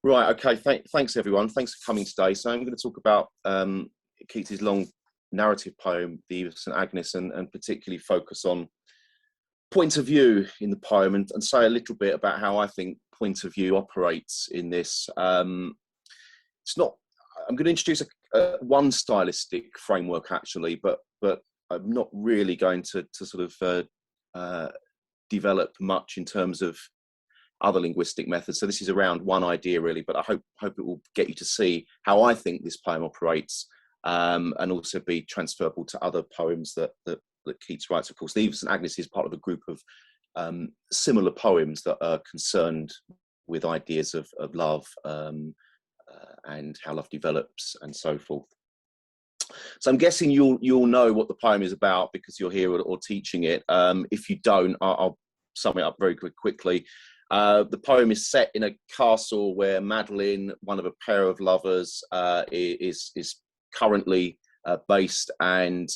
Right, okay, thanks everyone. Thanks for coming today. So I'm going to talk about Keats's long narrative poem, the Eve of St Agnes, and particularly focus on point of view in the poem and say a little bit about how I think point of view operates in this. It's not, I'm going to introduce one stylistic framework actually, but I'm not really going to sort of develop much in terms of other linguistic methods. So this is around one idea really, but I hope it will get you to see how I think this poem operates, and also be transferable to other poems that Keats writes. Of course, the Eve of St Agnes is part of a group of similar poems that are concerned with ideas of love and how love develops and so forth. So I'm guessing you'll know what the poem is about because you're here or teaching it. If you don't, I'll sum it up very quickly. The poem is set in a castle where Madeline, one of a pair of lovers, is currently based, and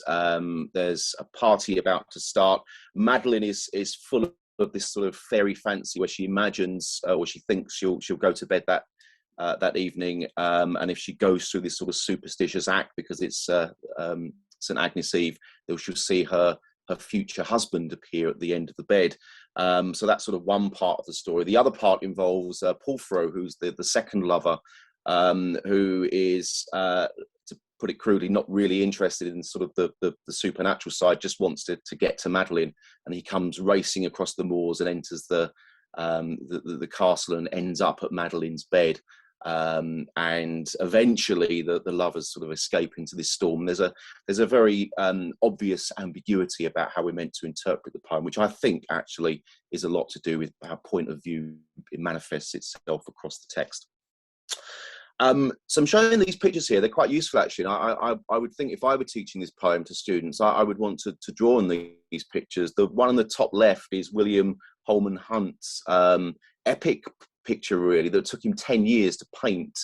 there's a party about to start. Madeline is full of this sort of fairy fancy where she imagines or she thinks she'll go to bed that evening, and if she goes through this sort of superstitious act because it's St Agnes Eve, she'll see her future husband appear at the end of the bed. So that's sort of one part of the story. The other part involves Porphyro, who's the second lover, who is, to put it crudely, not really interested in sort of the supernatural side, just wants to get to Madeline, and he comes racing across the moors and enters the castle and ends up at Madeline's bed. And eventually the lovers sort of escape into this storm. There's a very obvious ambiguity about how we're meant to interpret the poem, which I think actually is a lot to do with how point of view it manifests itself across the text. So I'm showing these pictures here. They're quite useful actually. I would think if I were teaching this poem to students, I would want to draw on these pictures. The one on the top left is William Holman Hunt's epic picture really that took him 10 years to paint,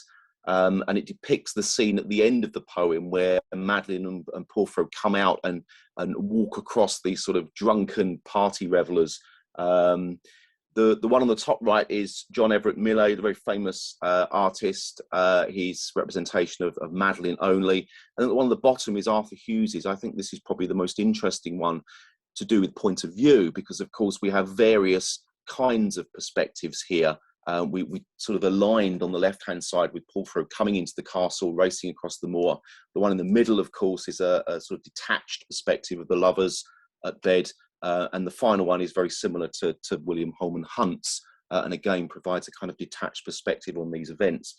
and it depicts the scene at the end of the poem where Madeline and Porphyro come out and walk across these sort of drunken party revelers. The one on the top right is John Everett Millais, the very famous artist. His representation of Madeline only. And the one on the bottom is Arthur Hughes's. I think this is probably the most interesting one to do with point of view, because of course we have various kinds of perspectives here. We sort of aligned on the left-hand side with Porphyro coming into the castle, racing across the moor. The one in the middle, of course, is a sort of detached perspective of the lovers at bed. And the final one is very similar to William Holman Hunt's, and again provides a kind of detached perspective on these events.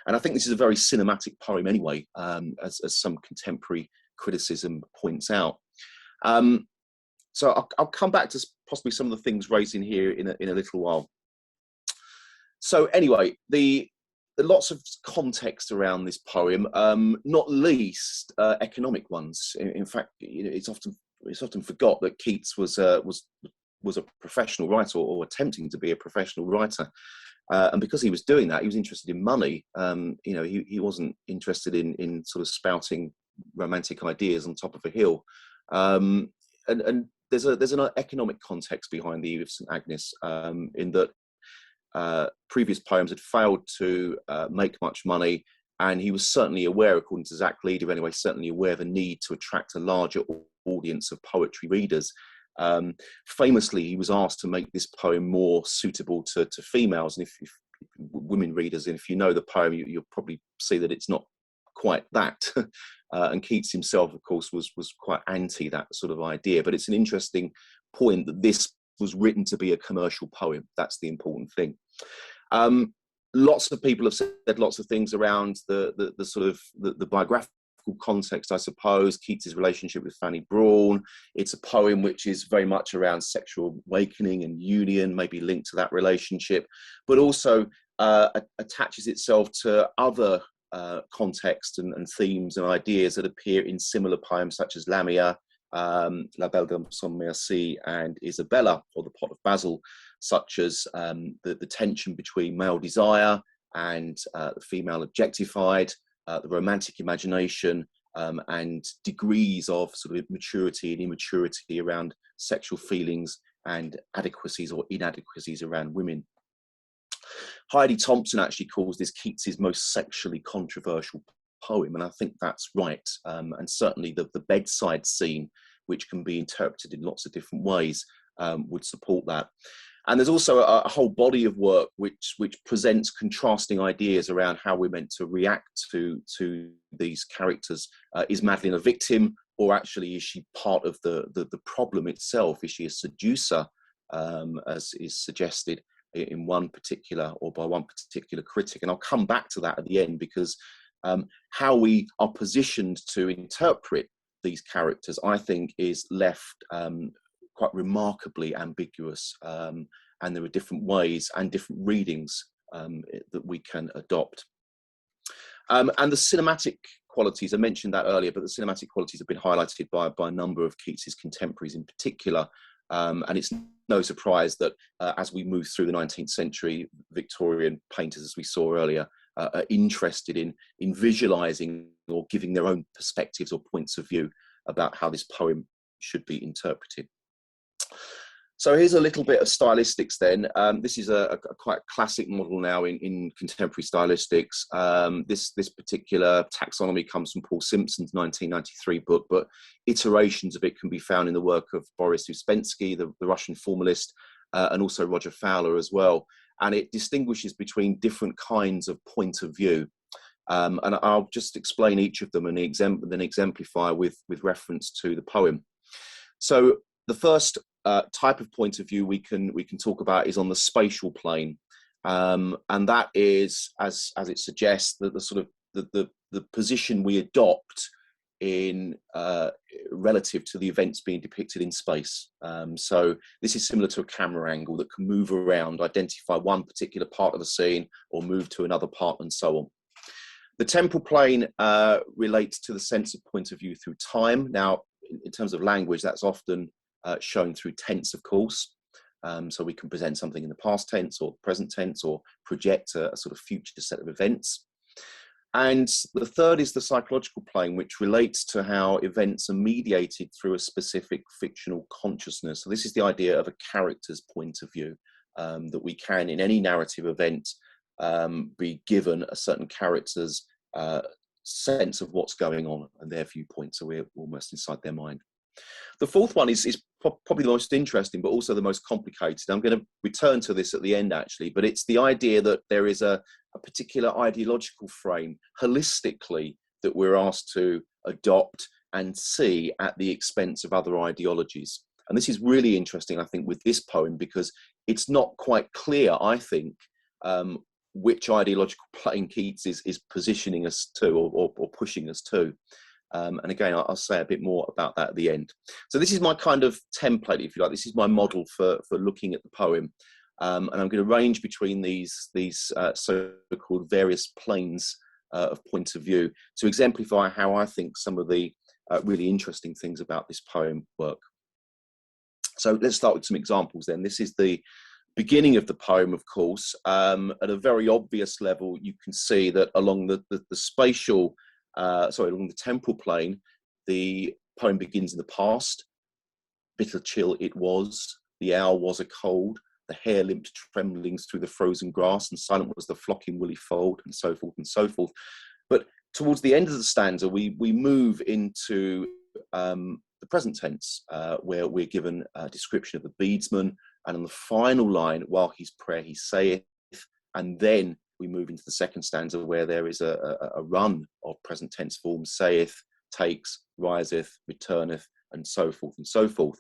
And I think this is a very cinematic poem anyway, as some contemporary criticism points out. So I'll come back to possibly some of the things raised in here in a little while. So anyway, the lots of context around this poem, not least economic ones. In fact, you know, it's often forgot that Keats was a professional writer, or attempting to be a professional writer, and because he was doing that, he was interested in money. You know, he wasn't interested in sort of spouting romantic ideas on top of a hill. And there's an economic context behind the Eve of St Agnes, in that previous poems had failed to make much money, and he was certainly aware, according to Zach Leader anyway, certainly aware of a need to attract a larger audience of poetry readers. Famously, he was asked to make this poem more suitable to females, and if women readers, and if you know the poem, you'll probably see that it's not quite that. And Keats himself, of course, was quite anti that sort of idea. But it's an interesting point that this was written to be a commercial poem. That's the important thing. Lots of people have said lots of things around the sort of the biographical context, I suppose. Keats's relationship with Fanny Brawne. It's a poem which is very much around sexual awakening and union, maybe linked to that relationship, but also attaches itself to other contexts and themes and ideas that appear in similar poems such as Lamia, La Belle de Son Merci, and Isabella, or the Pot of Basil, such as the tension between male desire and the female objectified, the romantic imagination, and degrees of sort of maturity and immaturity around sexual feelings, and adequacies or inadequacies around women. Heidi Thompson actually calls this Keats's most sexually controversial poem, and I think that's right. And certainly the bedside scene, which can be interpreted in lots of different ways, would support that. And there's also a whole body of work which presents contrasting ideas around how we're meant to react to these characters. Is Madeline a victim, or actually is she part of the problem itself? Is she a seducer, as is suggested in one particular, or by one particular critic? And I'll come back to that at the end, because how we are positioned to interpret these characters, I think, is left quite remarkably ambiguous, and there are different ways and different readings that we can adopt. And the cinematic qualities, I mentioned that earlier, but the cinematic qualities have been highlighted by a number of Keats's contemporaries in particular. And it's no surprise that as we move through the 19th century, Victorian painters, as we saw earlier, are interested in visualizing or giving their own perspectives or points of view about how this poem should be interpreted. So here's a little bit of stylistics then. This is a quite classic model now in contemporary stylistics. This particular taxonomy comes from Paul Simpson's 1993 book, but iterations of it can be found in the work of Boris Uspensky, the Russian formalist, and also Roger Fowler as well. And it distinguishes between different kinds of point of view. And I'll just explain each of them and then exemplify with reference to the poem. So the first type of point of view we can talk about is on the spatial plane, and that is, as it suggests, that the sort of the position we adopt in relative to the events being depicted in space. So this is similar to a camera angle that can move around, identify one particular part of the scene, or move to another part, and so on. The temporal plane relates to the sense of point of view through time. Now, in terms of language, that's often shown through tense, of course. So we can present something in the past tense or present tense, or project a sort of future set of events. And the third is the psychological plane, which relates to how events are mediated through a specific fictional consciousness. So this is the idea of a character's point of view, that we can, in any narrative event, be given a certain character's sense of what's going on and their viewpoint, so we're almost inside their mind. The fourth one is probably the most interesting, but also the most complicated. I'm going to return to this at the end, actually, but it's the idea that there is a particular ideological frame, holistically, that we're asked to adopt and see at the expense of other ideologies. And this is really interesting, I think, with this poem, because it's not quite clear, I think, which ideological plane Keats is positioning us to, or pushing us to. And again, I'll say a bit more about that at the end. So this is my kind of template, if you like. This is my model for looking at the poem. And I'm going to range between these so-called various planes of point of view to exemplify how I think some of the really interesting things about this poem work. So let's start with some examples then. This is the beginning of the poem, of course. At a very obvious level, you can see that along the spatial, along the temporal plane, the poem begins in the past. Bitter chill it was, the hour was a cold, the hare limped tremblings through the frozen grass, and silent was the flocking woolly fold, and so forth and so forth. But towards the end of the stanza, we move into the present tense, where we're given a description of the beadsman, and on the final line, while his prayer he saith, and then we move into the second stanza, where there is a run of present tense forms: saith, takes, riseth, returneth, and so forth and so forth.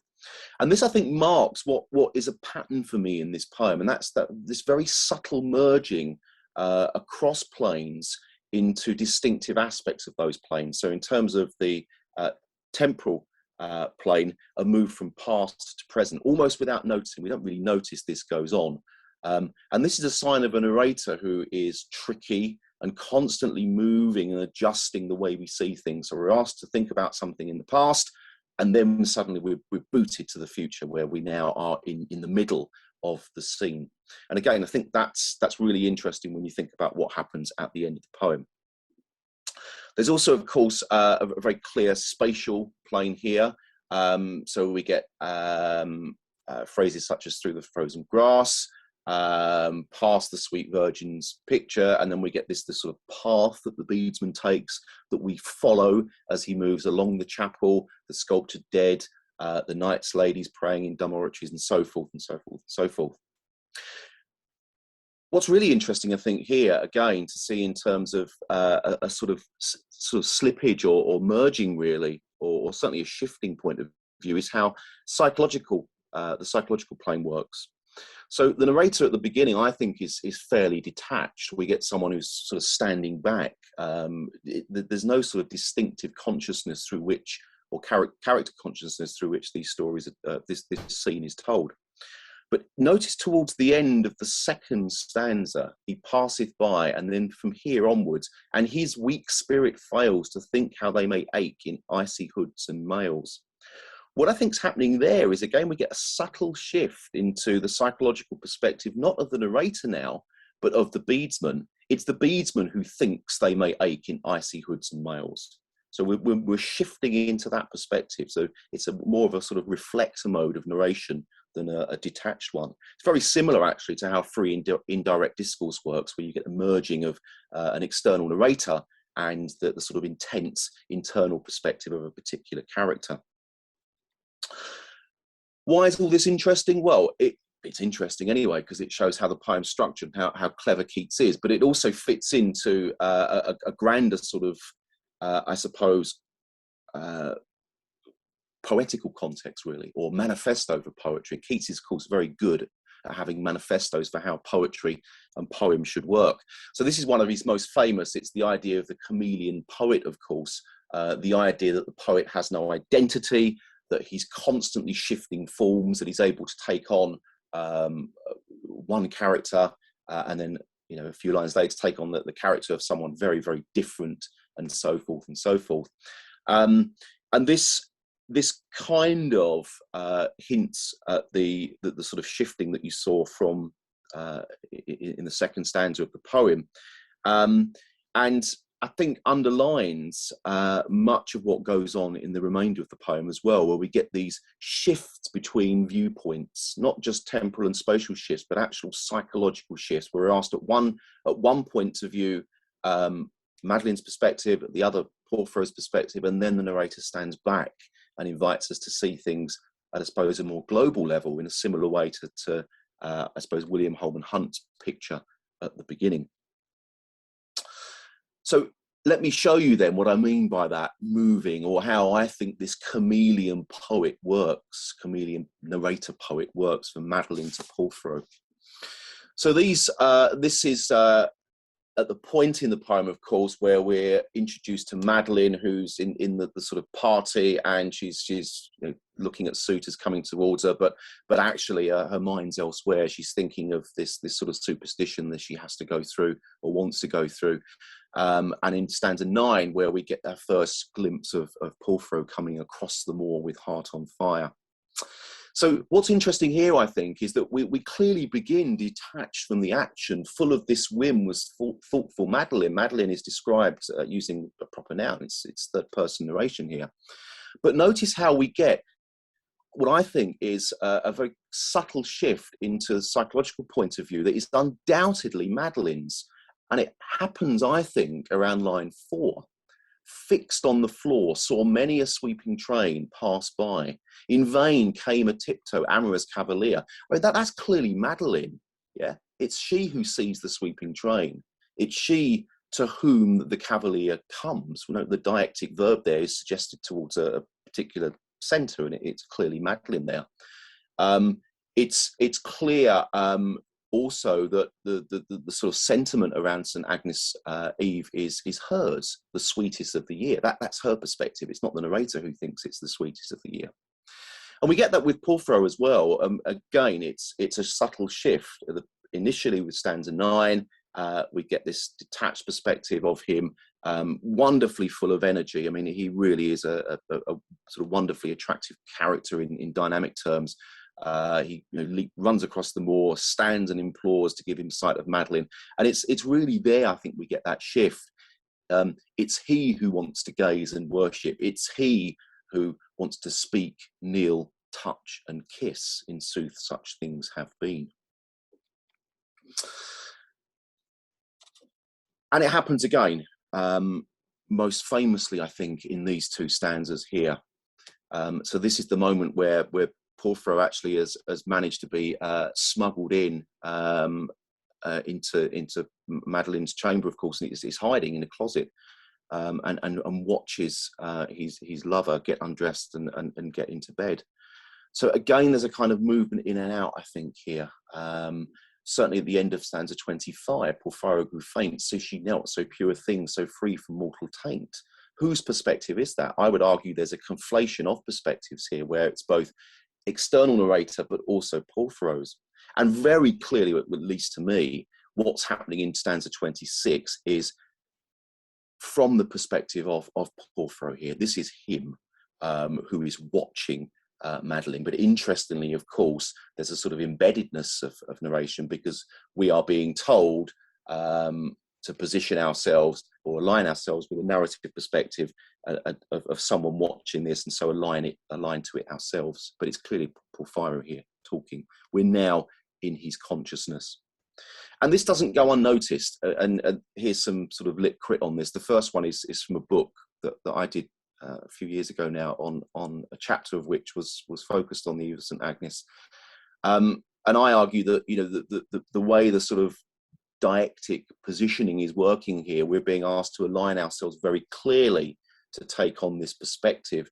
And this, I think, marks what is a pattern for me in this poem, and that's this very subtle merging across planes into distinctive aspects of those planes. So in terms of the temporal plane, a move from past to present, almost without noticing. We don't really notice this goes on. And this is a sign of a narrator who is tricky and constantly moving and adjusting the way we see things. So we're asked to think about something in the past, and then suddenly we're booted to the future, where we now are in the middle of the scene. And again, I think that's really interesting when you think about what happens at the end of the poem. There's also, of course, a very clear spatial plane here. So we get phrases such as through the frozen grass, past the Sweet Virgin's picture, and then we get this sort of path that the beadsman takes that we follow as he moves along the chapel, the sculptured dead, the knights, ladies praying in dumb oratories, and so forth and so forth and so forth. What's really interesting, I think, here again to see in terms of a sort of slippage or merging, really, or certainly a shifting point of view, is how the psychological plane works. So the narrator at the beginning, I think, is fairly detached. We get someone who's sort of standing back. There's no sort of distinctive consciousness through which, or character consciousness through which these stories, this scene is told. But notice towards the end of the second stanza, he passeth by, and then from here onwards, and his weak spirit fails to think how they may ache in icy hoods and mails. What I think's happening there is, again, we get a subtle shift into the psychological perspective, not of the narrator now, but of the beadsman. It's the beadsman who thinks they may ache in icy hoods and mails. So we're shifting into that perspective. So it's more of a sort of reflector mode of narration than a detached one. It's very similar, actually, to how free indirect discourse works, where you get the merging of an external narrator and the sort of intense internal perspective of a particular character. Why is all this interesting? Well, it's interesting anyway, because it shows how the poem's structured, how clever Keats is, but it also fits into a grander sort of, I suppose, poetical context, really, or manifesto for poetry. Keats is, of course, very good at having manifestos for how poetry and poem should work. So this is one of his most famous. It's the idea of the chameleon poet, of course, the idea that the poet has no identity, that he's constantly shifting forms, that he's able to take on one character and then, a few lines later take on the character of someone very, very different, and so forth and so forth. And this kind of hints at the sort of shifting that you saw from in the second stanza of the poem, and I think underlines much of what goes on in the remainder of the poem as well, where we get these shifts between viewpoints, not just temporal and spatial shifts, but actual psychological shifts. We're asked at one point of view, Madeline's perspective, at the other, Porphyro's perspective, and then the narrator stands back and invites us to see things at, I suppose, a more global level, in a similar way to I suppose, William Holman Hunt's picture at the beginning. So let me show you then what I mean by that moving, or how I think this chameleon poet works, chameleon narrator poet works from Madeline to Porphyro. So this is at the point in the poem, of course, where we're introduced to Madeline, who's in the sort of party, and she's looking at suitors coming towards her, but actually her mind's elsewhere. She's thinking of this sort of superstition that she has to go through, or wants to go through. And in stanza 9, where we get our first glimpse of Porphyro coming across the moor with heart on fire. So what's interesting here, I think, is that we clearly begin detached from the action, full of this whim was thoughtful Madeline. Madeline is described using a proper noun. It's third-person narration here. But notice how we get what I think is a very subtle shift into the psychological point of view that is undoubtedly Madeline's. And it happens, I think, around line 4. Fixed on the floor, saw many a sweeping train pass by. In vain came a tiptoe amorous cavalier. I mean, that's clearly Madeline. Yeah, it's she who sees the sweeping train. It's she to whom the cavalier comes. The dialectic verb there is suggested towards a particular centre, and it's clearly Madeline there. It's clear also that the sort of sentiment around St Agnes Eve is hers, the sweetest of the year. That's her perspective. It's not the narrator who thinks it's the sweetest of the year. And we get that with Porphyro as well. Again, it's a subtle shift. Initially with stanza 9, we get this detached perspective of him, wonderfully full of energy. I mean, he really is a sort of wonderfully attractive character in dynamic terms. He runs across the moor, stands and implores to give him sight of Madeline. And it's really there, I think, we get that shift. It's he who wants to gaze and worship. It's he who wants to speak, kneel, touch and kiss. In sooth, such things have been. And it happens again, most famously, I think, in these two stanzas here. So this is the moment where Porphyro actually has managed to be smuggled in into Madeline's chamber, of course, and he's hiding in a closet, and watches his lover get undressed and get into bed. So again, there's a kind of movement in and out, I think, here. Certainly at the end of stanza 25, Porphyro grew faint, so she knelt, so pure a thing, so free from mortal taint. Whose perspective is that? I would argue there's a conflation of perspectives here, where it's both external narrator, but also Porphyro's. And very clearly, at least to me, what's happening in stanza 26 is from the perspective of Porphyro here. This is him who is watching Madeline. But interestingly, of course, there's a sort of embeddedness of narration, because we are being told to position ourselves or align ourselves with a narrative perspective of someone watching this, and so align to it ourselves. But it's clearly Porphyro here talking. We're now in his consciousness. And this doesn't go unnoticed. And here's some sort of lit crit on this. The first one is from a book that I did a few years ago now, on a chapter of which was focused on the Eve of St Agnes. And I argue that, you know, the way the sort of dialectic positioning is working here, we're being asked to align ourselves very clearly to take on this perspective.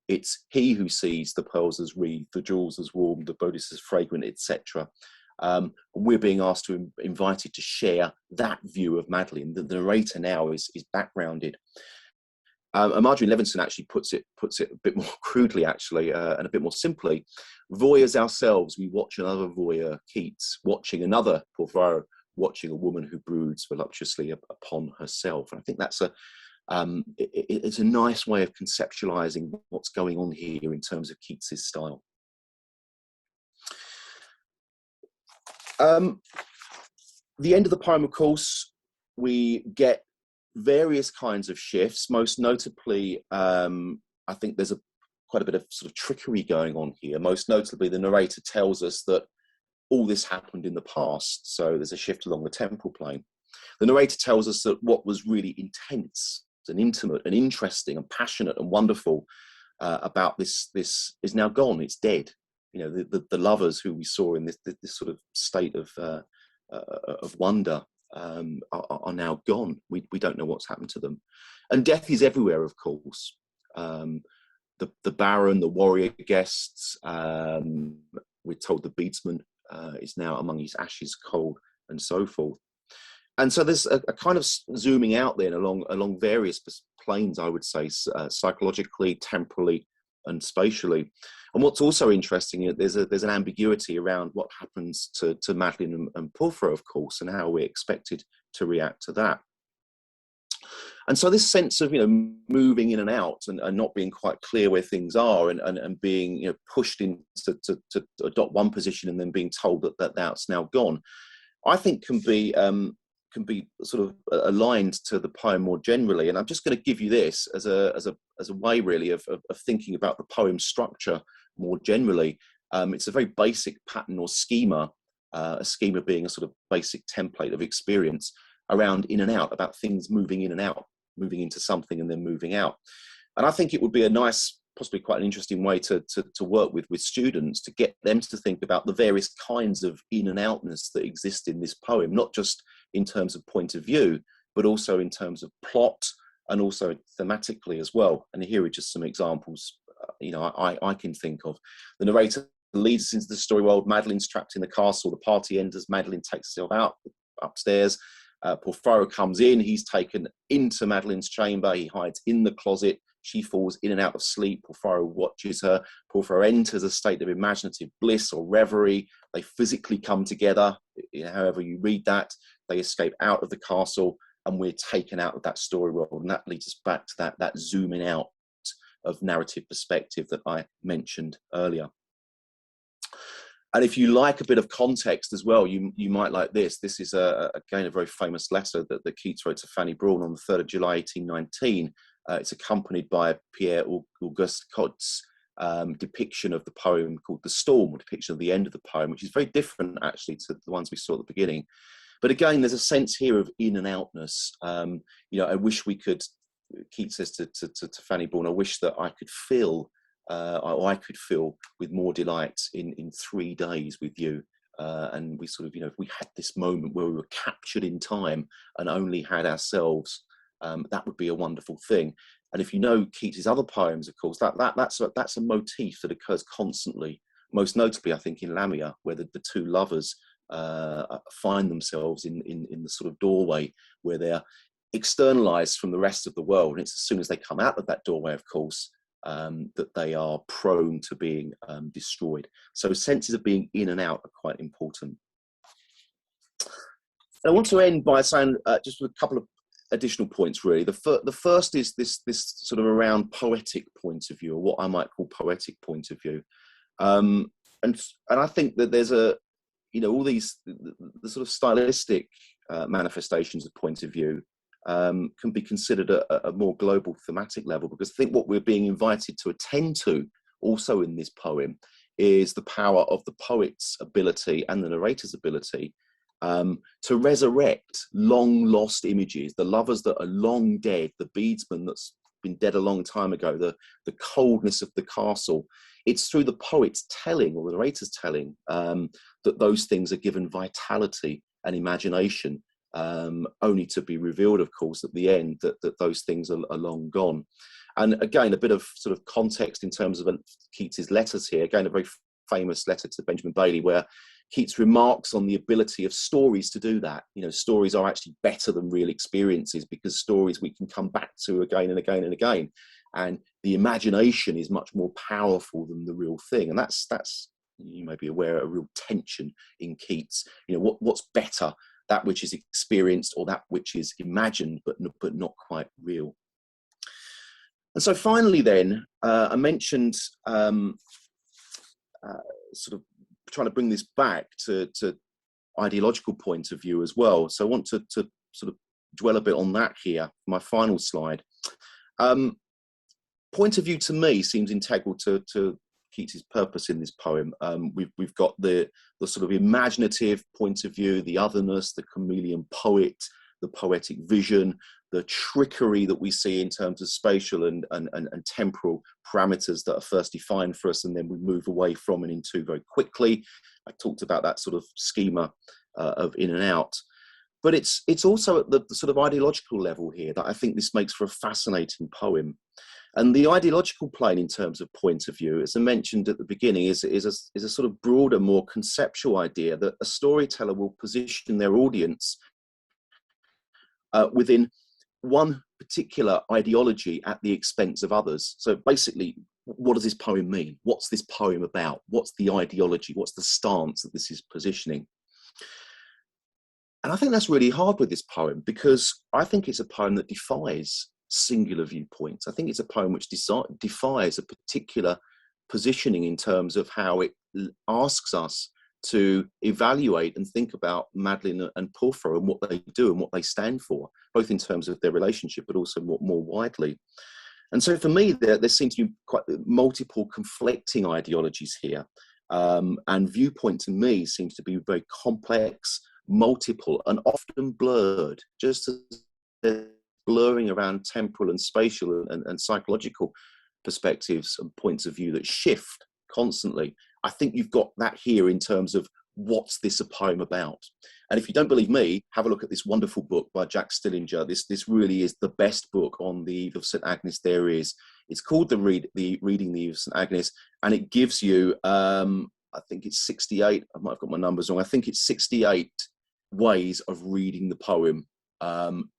It's he who sees the pearls as wreathed, the jewels as warm, the bodice as fragrant, etc. We're being asked to invited to share that view of Madeline. The narrator now is backgrounded. And Marjorie Levinson actually puts it a bit more crudely, actually, and a bit more simply. Voyeurs ourselves, we watch another voyeur, Keats, watching another Porphyro, watching a woman who broods voluptuously upon herself. And I think that's it's a nice way of conceptualizing what's going on here in terms of Keats's style. The end of the poem, of course, we get various kinds of shifts. Most notably, I think there's quite a bit of sort of trickery going on here. Most notably, the narrator tells us that all this happened in the past. So there's a shift along the temporal plane. The narrator tells us that what was really intense and intimate and interesting and passionate and wonderful about this is now gone. It's dead. You know, the lovers who we saw in this sort of state of wonder are now gone. We don't know what's happened to them. And death is everywhere, of course. The baron, the warrior guests, we're told the beadsman is now among his ashes cold, and so forth. And so there's a kind of zooming out then along various planes, I would say, psychologically, temporally, and spatially. And what's also interesting, there's an ambiguity around what happens to Madeline and Porphyro, of course, and how we're expected to react to that. And so this sense of, you know, moving in and out and not being quite clear where things are, and being, you know, pushed in to adopt one position and then being told that that's now gone, I think can be sort of aligned to the poem more generally. And I'm just going to give you this as a way really of thinking about the poem structure more generally. It's a very basic pattern or schema, a schema being a sort of basic template of experience around in and out, about things moving in and out, moving into something and then moving out. And I think it would be a nice, possibly quite an interesting way to work with students, to get them to think about the various kinds of in and outness that exist in this poem, not just in terms of point of view, but also in terms of plot and also thematically as well. And here are just some examples, you know, I can think of. The narrator leads us into the story world. Madeline's trapped in the castle. The party enters. Madeline takes herself out upstairs. Porphyro comes in. He's taken into Madeline's chamber. He hides in the closet. She falls in and out of sleep. Porphyro watches her. Porphyro enters a state of imaginative bliss or reverie. They physically come together. You know, however you read that, they escape out of the castle, and we're taken out of that story world. And that leads us back to that zooming out of narrative perspective that I mentioned earlier. And if you like a bit of context as well, you might like this. This is, again, a very famous letter that Keats wrote to Fanny Brawne on the 3rd of July, 1819. It's accompanied by Pierre Auguste Coates, depiction of the poem called The Storm, or depiction of the end of the poem, which is very different actually to the ones we saw at the beginning. But again, there's a sense here of in and outness. I wish we could, Keats says to Fanny Bourne, I wish that I could feel, or I could feel with more delight in 3 days with you. And we sort of, if we had this moment where we were captured in time and only had ourselves, that would be a wonderful thing. And if you know Keats's other poems, of course, that's a motif that occurs constantly, most notably, I think, in Lamia, where the 2 lovers find themselves in the sort of doorway where they're externalized from the rest of the world. And it's as soon as they come out of that doorway, of course, that they are prone to being destroyed. So senses of being in and out are quite important. And I want to end by saying just a couple of additional points, really. The first is this sort of around poetic point of view, or what I might call poetic point of view. And I think that there's all these the sort of stylistic manifestations of point of view can be considered at a more global thematic level, because I think what we're being invited to attend to also in this poem is the power of the poet's ability and the narrator's ability to resurrect long lost images, the lovers that are long dead, the beadsman that's been dead a long time ago, the coldness of the castle. It's through the poet's telling, or the narrator's telling, that those things are given vitality and imagination, only to be revealed, of course, at the end that those things are long gone. And again, a bit of sort of context in terms of Keats's letters here. Again, a very famous letter to Benjamin Bailey, where Keats remarks on the ability of stories to do that. Stories are actually better than real experiences, because stories we can come back to again and again and again. And the imagination is much more powerful than the real thing. And that's you may be aware, a real tension in Keats. What's better, that which is experienced or that which is imagined but not quite real. And so finally then, I mentioned sort of trying to bring this back to ideological point of view as well. So I want to sort of dwell a bit on that here, my final slide. Point of view to me seems integral to Keats's purpose in this poem. We've got the sort of imaginative point of view, the otherness, the chameleon poet, the poetic vision, the trickery that we see in terms of spatial and temporal parameters that are first defined for us and then we move away from and into very quickly. I talked about that sort of schema of in and out. But it's also at the sort of ideological level here that I think this makes for a fascinating poem. And the ideological plane in terms of point of view, as I mentioned at the beginning, is a sort of broader, more conceptual idea that a storyteller will position their audience within one particular ideology at the expense of others. So basically, what does this poem mean? What's this poem about? What's the ideology? What's the stance that this is positioning? And I think that's really hard with this poem, because I think it's a poem that defies singular viewpoints. I think it's a poem which defies a particular positioning in terms of how it asks us to evaluate and think about Madeline and Porphyro and what they do and what they stand for, both in terms of their relationship, but also more widely. And so for me, there seems to be quite multiple conflicting ideologies here. And viewpoint to me seems to be very complex, multiple, and often blurred, just as they're blurring around temporal and spatial and psychological perspectives and points of view that shift constantly. I think you've got that here in terms of what's this a poem about. And if you don't believe me, have a look at this wonderful book by Jack Stillinger. This really is the best book on the Eve of St Agnes there is. It's called Reading the Eve of St Agnes, and it gives you, I think it's 68, I might have got my numbers wrong, I think it's 68 ways of reading the poem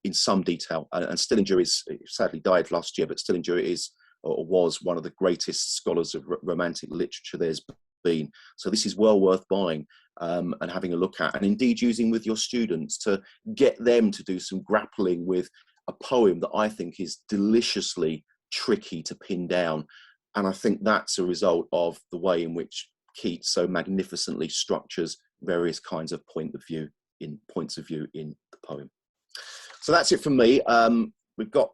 in some detail. And Stillinger sadly died last year, but Stillinger is or was one of the greatest scholars of romantic literature there's been. So this is well worth buying and having a look at, and indeed using with your students to get them to do some grappling with a poem that I think is deliciously tricky to pin down. And I think that's a result of the way in which Keats so magnificently structures various kinds of points of view in the poem. So that's it from me. We've got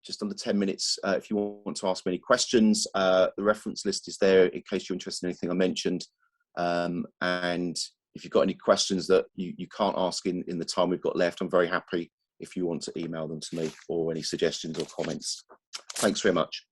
just under 10 minutes. If you want to ask me any questions, the reference list is there in case you're interested in anything I mentioned. And if you've got any questions that you can't ask in the time we've got left, I'm very happy if you want to email them to me, or any suggestions or comments. Thanks very much.